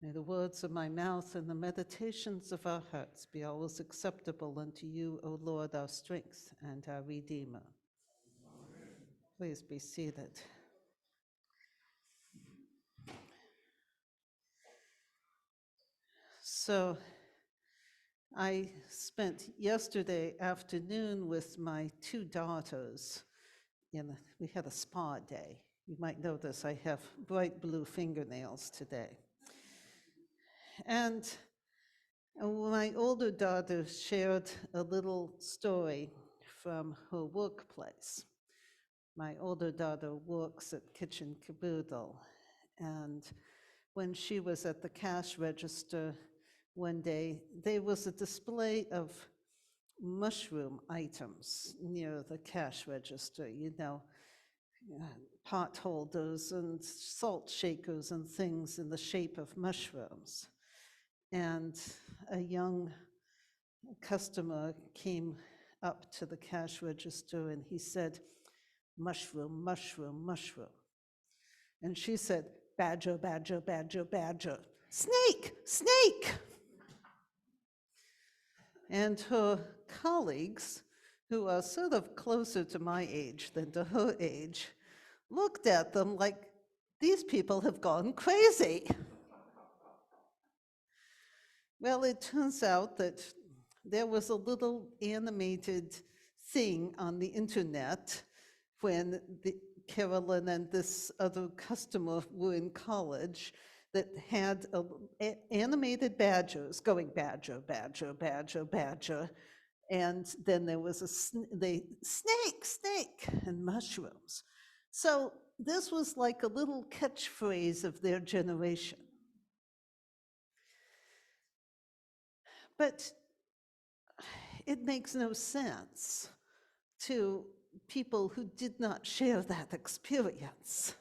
May the words of my mouth and the meditations of our hearts be always acceptable unto you, O Lord, our strength and our Redeemer. Please be seated. So I spent yesterday afternoon with my two daughters. We had a spa day. You might notice I have bright blue fingernails today. And my older daughter shared a little story from her workplace. My older daughter works at Kitchen Caboodle, and when she was at the cash register one day, there was a display of mushroom items near the cash register, pot holders and salt shakers and things in the shape of mushrooms. And a young customer came up to the cash register and he said, "Mushroom, mushroom, mushroom." And she said, "Badger, badger, badger, badger. Snake, snake." And her colleagues, who are sort of closer to my age than to her age, looked at them like, these people have gone crazy. Well, it turns out that there was a little animated thing on the internet when Carolyn and this other customer were in college that had animated badgers going badger, badger, badger, badger. And then there was snake, snake, and mushrooms. So this was like a little catchphrase of their generation. But it makes no sense to people who did not share that experience.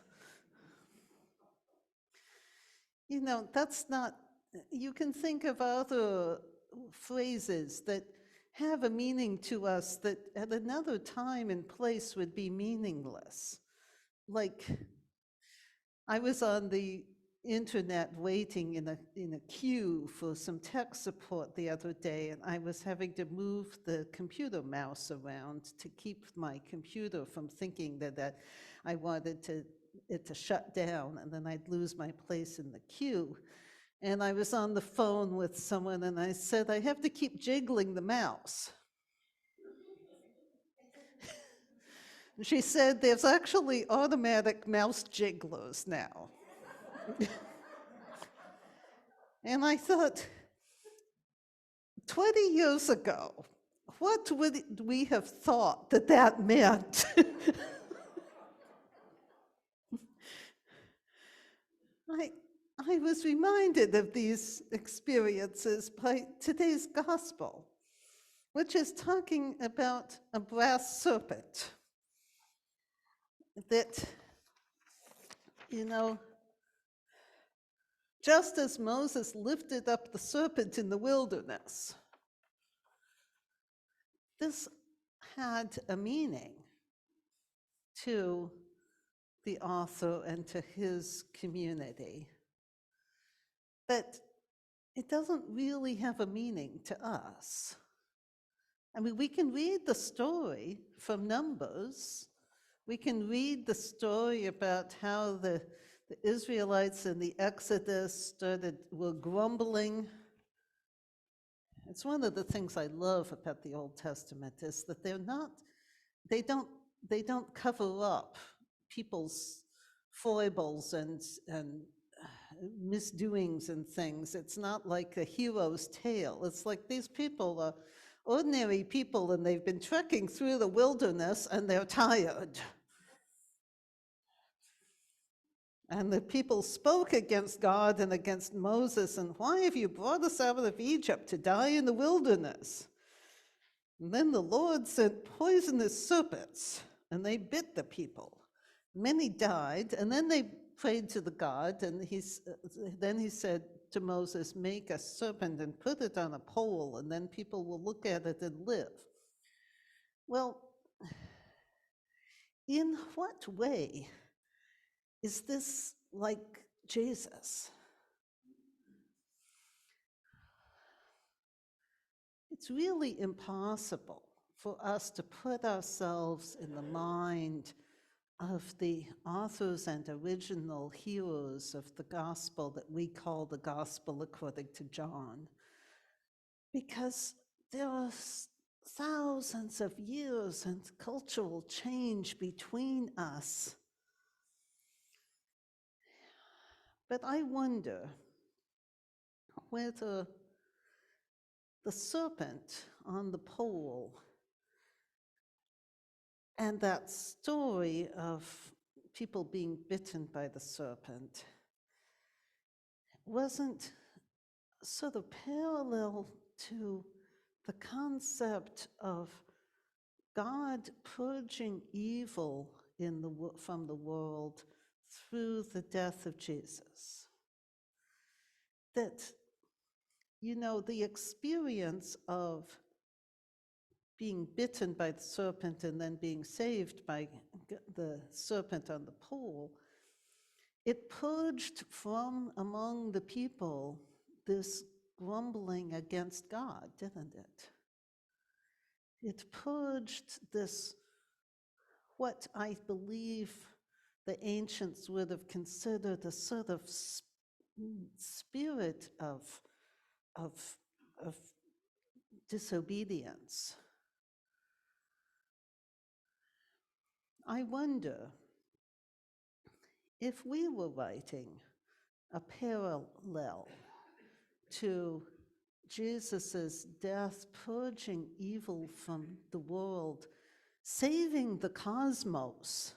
That's not, you can think of other phrases that have a meaning to us that at another time and place would be meaningless. Like, I was on the internet waiting in a queue for some tech support the other day, and I was having to move the computer mouse around to keep my computer from thinking that I wanted it to shut down, and then I'd lose my place in the queue. And I was on the phone with someone, and I said, "I have to keep jiggling the mouse." And she said, "There's actually automatic mouse jigglers now." And I thought, 20 years ago, what would we have thought that meant? I was reminded of these experiences by today's gospel, which is talking about a brass serpent that, just as Moses lifted up the serpent in the wilderness, this had a meaning to the author and to his community. But it doesn't really have a meaning to us. I mean, we can read the story from Numbers. We can read the story about how the Israelites in the Exodus were grumbling. It's one of the things I love about the Old Testament is that they don't cover up people's foibles and misdoings and things. It's not like a hero's tale. It's like these people are ordinary people and they've been trekking through the wilderness and they're tired. And the people spoke against God and against Moses, and why have you brought us out of Egypt to die in the wilderness? And then the Lord sent poisonous serpents, and they bit the people. Many died, and then they prayed to the God, and then he said to Moses, "Make a serpent and put it on a pole, and then people will look at it and live." Well, in what way is this like Jesus? it's really impossible for us to put ourselves in the mind of the authors and original heroes of the gospel that we call the gospel according to John, because there are thousands of years and cultural change between us. But I wonder whether the serpent on the pole and that story of people being bitten by the serpent wasn't sort of parallel to the concept of God purging evil from the world through the death of Jesus. That, the experience of being bitten by the serpent and then being saved by the serpent on the pole, it purged from among the people this grumbling against God, didn't it? It purged this, what I believe the ancients would have considered a sort of spirit of disobedience. I wonder if we were writing a parallel to Jesus's death, purging evil from the world, saving the cosmos.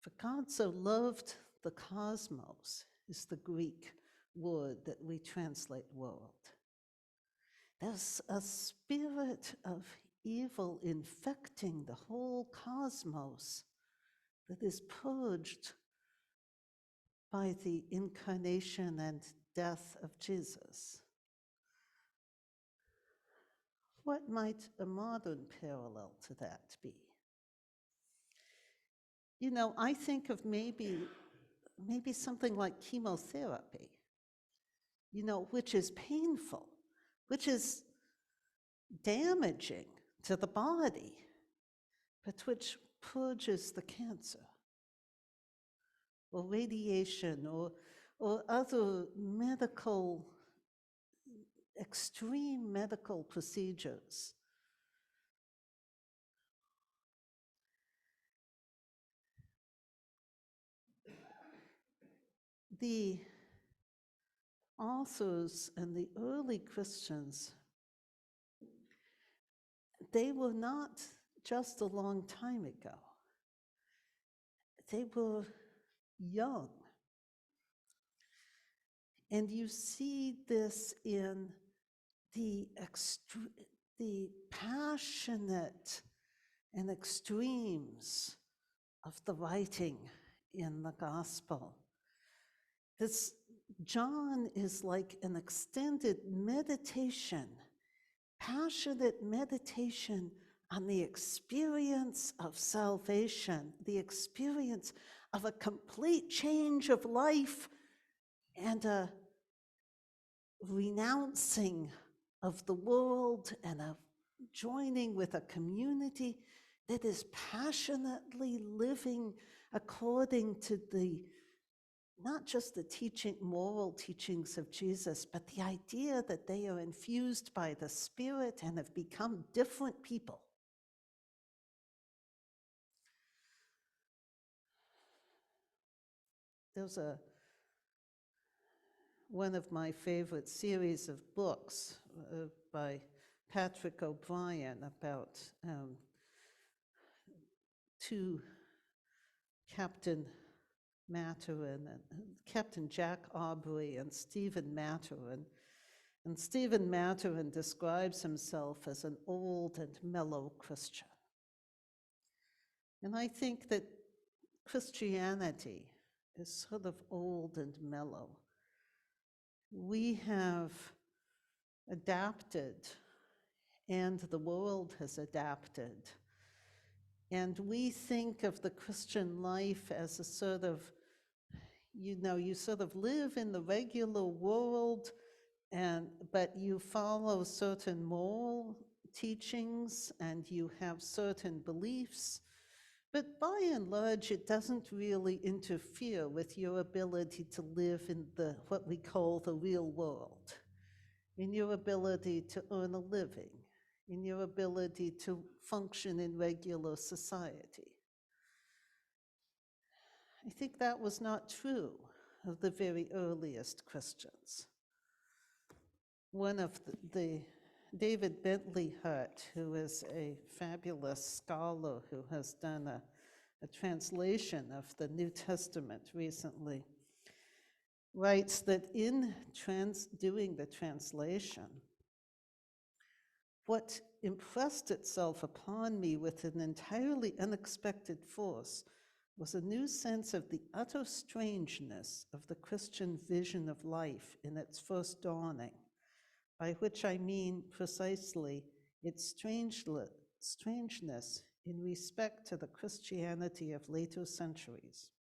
For God so loved the cosmos is the Greek word that we translate world. There's a spirit of evil infecting the whole cosmos that is purged by the incarnation and death of Jesus. What might a modern parallel to that be? I think of maybe something like chemotherapy, which is painful, which is damaging to the body, but which purges the cancer, or radiation, or other extreme medical procedures. The authors and the early Christians, they were not just a long time ago. They were young. And you see this in the passionate and extremes of the writing in the gospel. This John is like an extended meditation, passionate meditation on the experience of salvation, the experience of a complete change of life and a renouncing of the world and a joining with a community that is passionately living according to not just the moral teachings of Jesus, but the idea that they are infused by the Spirit and have become different people. There's one of my favorite series of books by Patrick O'Brien about two Captain Maturin, and Captain Jack Aubrey and Stephen Maturin. And Stephen Maturin describes himself as an old and mellow Christian. And I think that Christianity is sort of old and mellow. We have adapted, and the world has adapted. And we think of the Christian life as a sort of, you sort of live in the regular world, But you follow certain moral teachings and you have certain beliefs, but by and large, it doesn't really interfere with your ability to live in what we call the real world, in your ability to earn a living, in your ability to function in regular society. I think that was not true of the very earliest Christians. One of the David Bentley Hart, who is a fabulous scholar who has done a translation of the New Testament recently, writes that in doing the translation, what impressed itself upon me with an entirely unexpected force was a new sense of the utter strangeness of the Christian vision of life in its first dawning, by which I mean precisely its strangeness in respect to the Christianity of later centuries.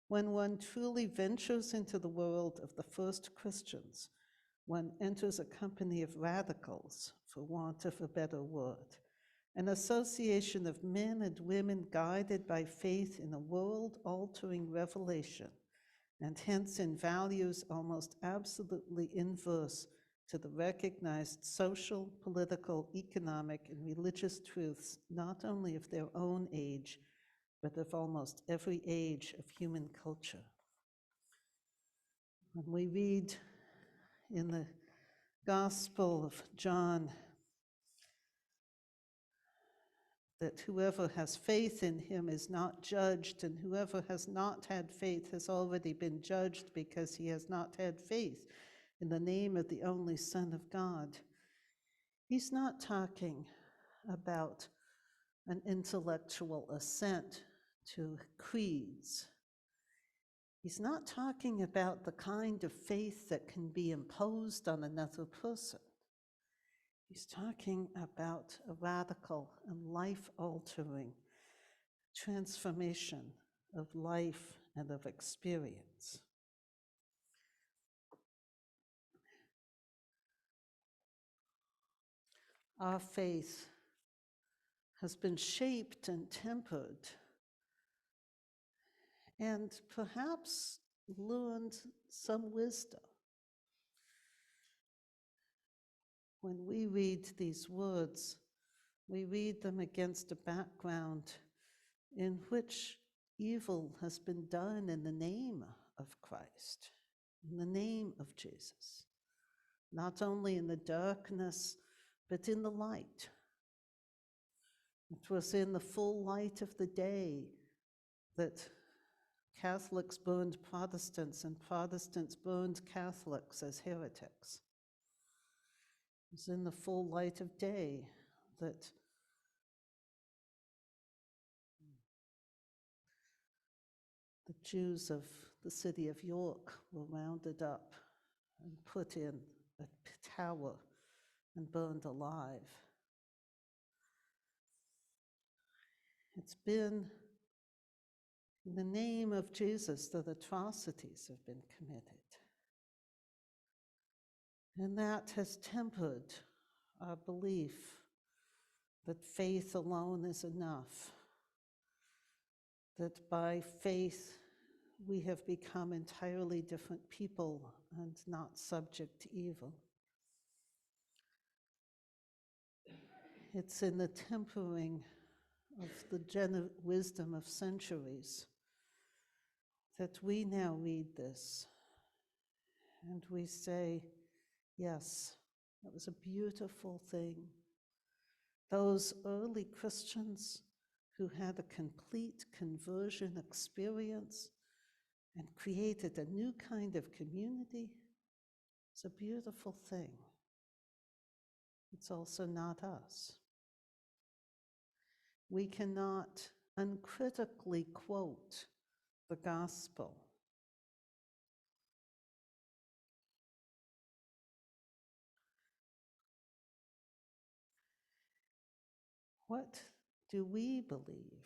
When one truly ventures into the world of the first Christians, one enters a company of radicals, for want of a better word, an association of men and women guided by faith in a world-altering revelation, and hence in values almost absolutely inverse to the recognized social, political, economic, and religious truths, not only of their own age, but of almost every age of human culture. When we read in the Gospel of John that whoever has faith in him is not judged, and whoever has not had faith has already been judged because he has not had faith in the name of the only Son of God. He's not talking about an intellectual assent to creeds. He's not talking about the kind of faith that can be imposed on another person. He's talking about a radical and life-altering transformation of life and of experience. Our faith has been shaped and tempered and perhaps learned some wisdom. When we read these words, we read them against a background in which evil has been done in the name of Christ, in the name of Jesus, not only in the darkness, but in the light. It was in the full light of the day that Catholics burned Protestants and Protestants burned Catholics as heretics. It was in the full light of day that the Jews of the city of York were rounded up and put in a tower and burned alive. It's been in the name of Jesus that atrocities have been committed. And that has tempered our belief that faith alone is enough, that by faith we have become entirely different people and not subject to evil. It's in the tempering of the wisdom of centuries that we now read this and we say, yes, that was a beautiful thing. Those early Christians who had a complete conversion experience and created a new kind of community, it's a beautiful thing. It's also not us. We cannot uncritically quote the gospel. What do we believe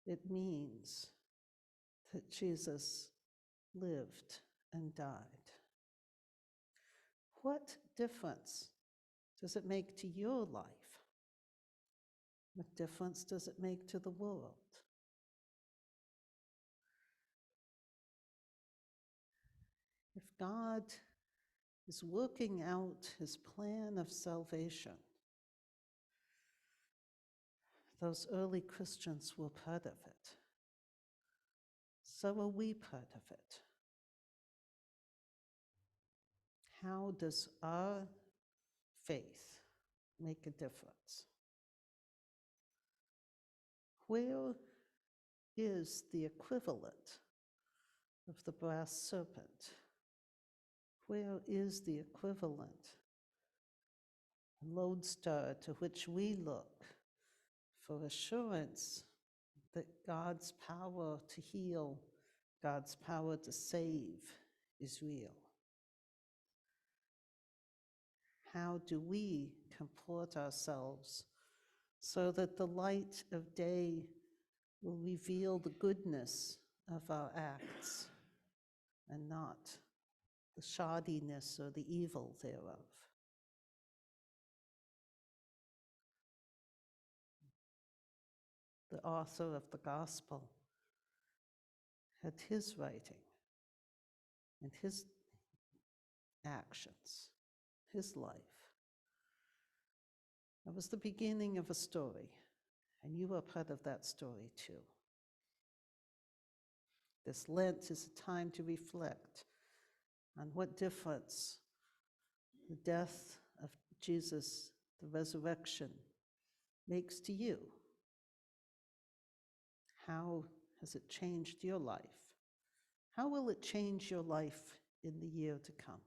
it means that Jesus lived and died? What difference does it make to your life? What difference does it make to the world? If God is working out his plan of salvation, those early Christians were part of it. So are we part of it. How does our faith make a difference? Where is the equivalent of the brass serpent? Where is the equivalent lodestar to which we look for assurance that God's power to heal, God's power to save is real? How do we comport ourselves so that the light of day will reveal the goodness of our acts and not the shoddiness or the evil thereof? The author of the gospel had his writing and his actions, his life. That was the beginning of a story, and you are part of that story too. This Lent is a time to reflect on what difference the death of Jesus, the resurrection, makes to you. How has it changed your life? How will it change your life in the year to come?